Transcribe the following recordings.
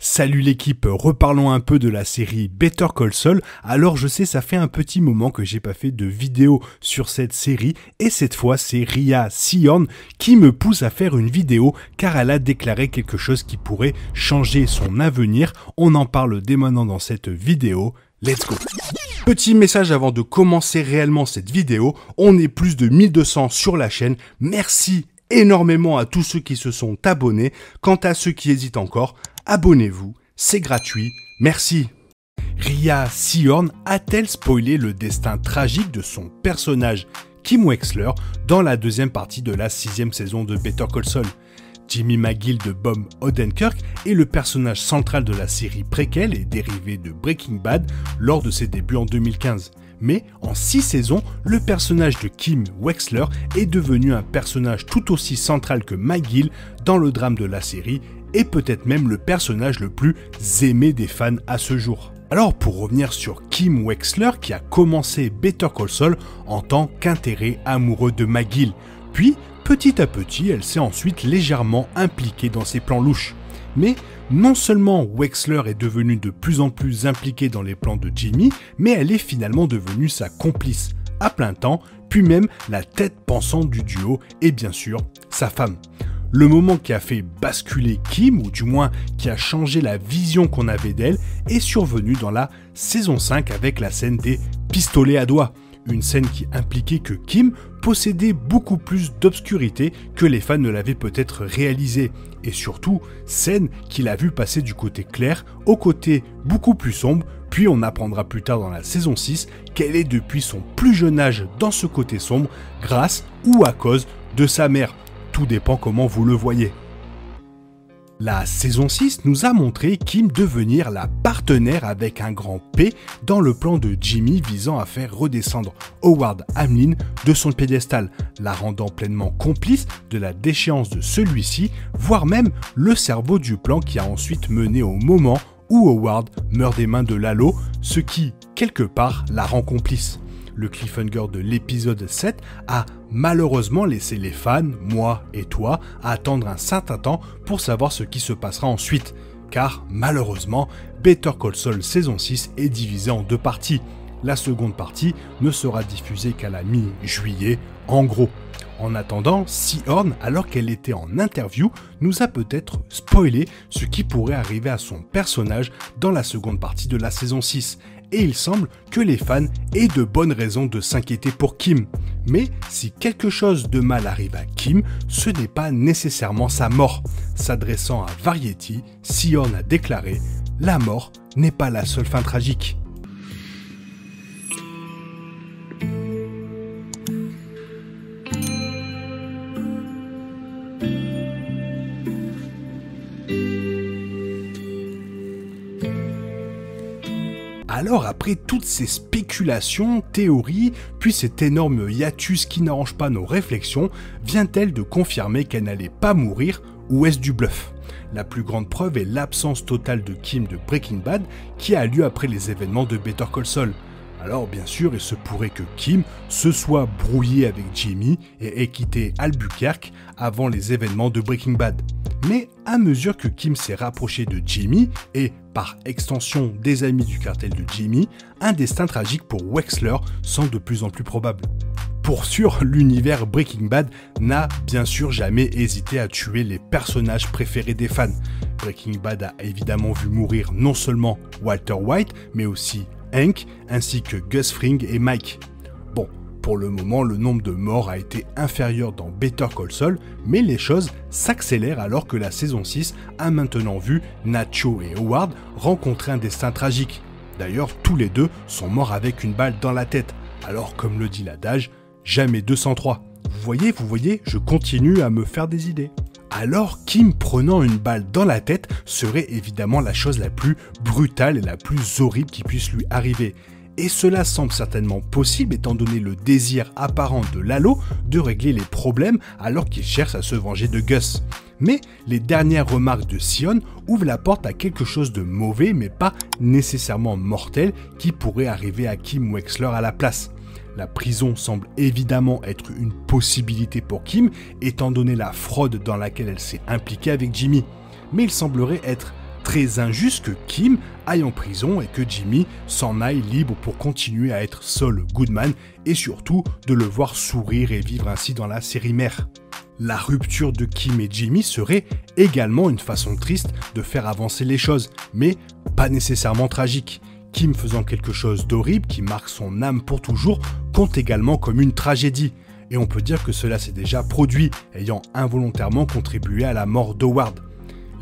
Salut l'équipe, reparlons un peu de la série Better Call Saul. Alors je sais, ça fait un petit moment que j'ai pas fait de vidéo sur cette série et cette fois c'est Rhea Seehorn qui me pousse à faire une vidéo car elle a déclaré quelque chose qui pourrait changer son avenir. On en parle dès maintenant dans cette vidéo. Let's go! Petit message avant de commencer réellement cette vidéo, on est plus de 1200 sur la chaîne. Merci énormément à tous ceux qui se sont abonnés. Quant à ceux qui hésitent encore, abonnez-vous, c'est gratuit, merci. Rhea Seehorn a-t-elle spoilé le destin tragique de son personnage Kim Wexler dans la deuxième partie de la 6e saison de Better Call Saul? Jimmy McGill de Bob Odenkirk est le personnage central de la série préquelle et dérivé de Breaking Bad lors de ses débuts en 2015. Mais en 6 saisons, le personnage de Kim Wexler est devenu un personnage tout aussi central que McGill dans le drame de la série et peut-être même le personnage le plus aimé des fans à ce jour. Alors pour revenir sur Kim Wexler qui a commencé Better Call Saul en tant qu'intérêt amoureux de McGill, puis petit à petit elle s'est ensuite légèrement impliquée dans ses plans louches. Mais non seulement Wexler est devenue de plus en plus impliquée dans les plans de Jimmy, mais elle est finalement devenue sa complice à plein temps, puis même la tête pensante du duo et bien sûr sa femme. Le moment qui a fait basculer Kim, ou du moins qui a changé la vision qu'on avait d'elle, est survenu dans la saison 5 avec la scène des pistolets à doigts. Une scène qui impliquait que Kim possédait beaucoup plus d'obscurité que les fans ne l'avaient peut-être réalisé. Et surtout, scène qu'il a vu passer du côté clair au côté beaucoup plus sombre, puis on apprendra plus tard dans la saison 6 qu'elle est depuis son plus jeune âge dans ce côté sombre, grâce ou à cause de sa mère. Tout dépend comment vous le voyez. La saison 6 nous a montré Kim devenir la partenaire avec un grand P dans le plan de Jimmy visant à faire redescendre Howard Hamlin de son piédestal, la rendant pleinement complice de la déchéance de celui-ci, voire même le cerveau du plan qui a ensuite mené au moment où Howard meurt des mains de Lalo, ce qui, quelque part, la rend complice. Le cliffhanger de l'épisode 7 a malheureusement laissé les fans, moi et toi, à attendre un certain temps pour savoir ce qui se passera ensuite. Car malheureusement, Better Call Saul saison 6 est divisée en deux parties. La seconde partie ne sera diffusée qu'à la mi-juillet, en gros. En attendant, Seehorn, alors qu'elle était en interview, nous a peut-être spoilé ce qui pourrait arriver à son personnage dans la seconde partie de la saison 6. Et il semble que les fans aient de bonnes raisons de s'inquiéter pour Kim. Mais si quelque chose de mal arrive à Kim, ce n'est pas nécessairement sa mort. S'adressant à Variety, Seehorn a déclaré « La mort n'est pas la seule fin tragique ». Alors après toutes ces spéculations, théories, puis cet énorme hiatus qui n'arrange pas nos réflexions, vient-elle de confirmer qu'elle n'allait pas mourir ou est-ce du bluff? La plus grande preuve est l'absence totale de Kim de Breaking Bad qui a lieu après les événements de Better Call Saul. Alors bien sûr, il se pourrait que Kim se soit brouillée avec Jimmy et ait quitté Albuquerque avant les événements de Breaking Bad. Mais à mesure que Kim s'est rapproché de Jimmy et par extension des amis du cartel de Jimmy, un destin tragique pour Wexler semble de plus en plus probable. Pour sûr, l'univers Breaking Bad n'a bien sûr jamais hésité à tuer les personnages préférés des fans. Breaking Bad a évidemment vu mourir non seulement Walter White, mais aussi Hank, ainsi que Gus Fring et Mike. Bon, pour le moment, le nombre de morts a été inférieur dans Better Call Saul, mais les choses s'accélèrent alors que la saison 6 a maintenant vu Nacho et Howard rencontrer un destin tragique. D'ailleurs, tous les deux sont morts avec une balle dans la tête. Alors, comme le dit l'adage, jamais 203. Vous voyez, je continue à me faire des idées. Alors, Kim prenant une balle dans la tête serait évidemment la chose la plus brutale et la plus horrible qui puisse lui arriver. Et cela semble certainement possible étant donné le désir apparent de Lalo de régler les problèmes alors qu'il cherche à se venger de Gus. Mais les dernières remarques de Seehorn ouvrent la porte à quelque chose de mauvais mais pas nécessairement mortel qui pourrait arriver à Kim Wexler à la place. La prison semble évidemment être une possibilité pour Kim, étant donné la fraude dans laquelle elle s'est impliquée avec Jimmy. Mais il semblerait être très injuste que Kim aille en prison et que Jimmy s'en aille libre pour continuer à être Saul Goodman et surtout de le voir sourire et vivre ainsi dans la série mère. La rupture de Kim et Jimmy serait également une façon triste de faire avancer les choses, mais pas nécessairement tragique. Kim faisant quelque chose d'horrible qui marque son âme pour toujours compte également comme une tragédie. Et on peut dire que cela s'est déjà produit, ayant involontairement contribué à la mort d'Howard.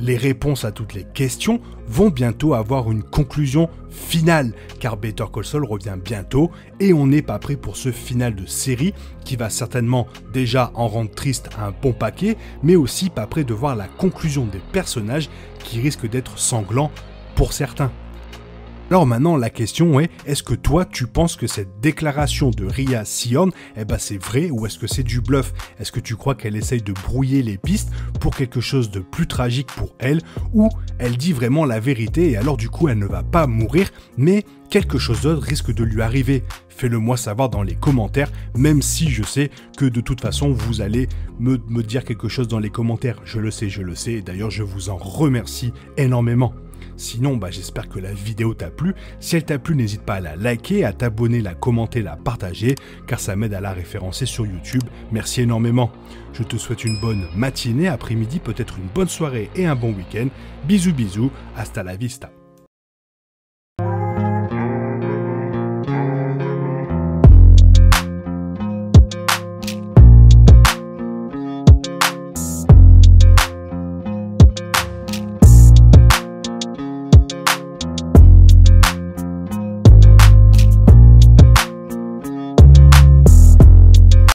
Les réponses à toutes les questions vont bientôt avoir une conclusion finale, car Better Call Saul revient bientôt et on n'est pas prêt pour ce final de série qui va certainement déjà en rendre triste un bon paquet, mais aussi pas prêt de voir la conclusion des personnages qui risque d'être sanglant pour certains. Alors maintenant, la question est, est-ce que toi, tu penses que cette déclaration de Rhea Seehorn, c'est vrai ou est-ce que c'est du bluff? Est-ce que tu crois qu'elle essaye de brouiller les pistes pour quelque chose de plus tragique pour elle, ou elle dit vraiment la vérité et alors du coup, elle ne va pas mourir, mais quelque chose d'autre risque de lui arriver? Fais-le moi savoir dans les commentaires, même si je sais que de toute façon, vous allez me dire quelque chose dans les commentaires. Je le sais, et d'ailleurs, je vous en remercie énormément. Sinon, j'espère que la vidéo t'a plu. Si elle t'a plu, n'hésite pas à la liker, à t'abonner, la commenter, la partager, car ça m'aide à la référencer sur YouTube. Merci énormément. Je te souhaite une bonne matinée, après-midi, peut-être une bonne soirée et un bon week-end. Bisous, hasta la vista.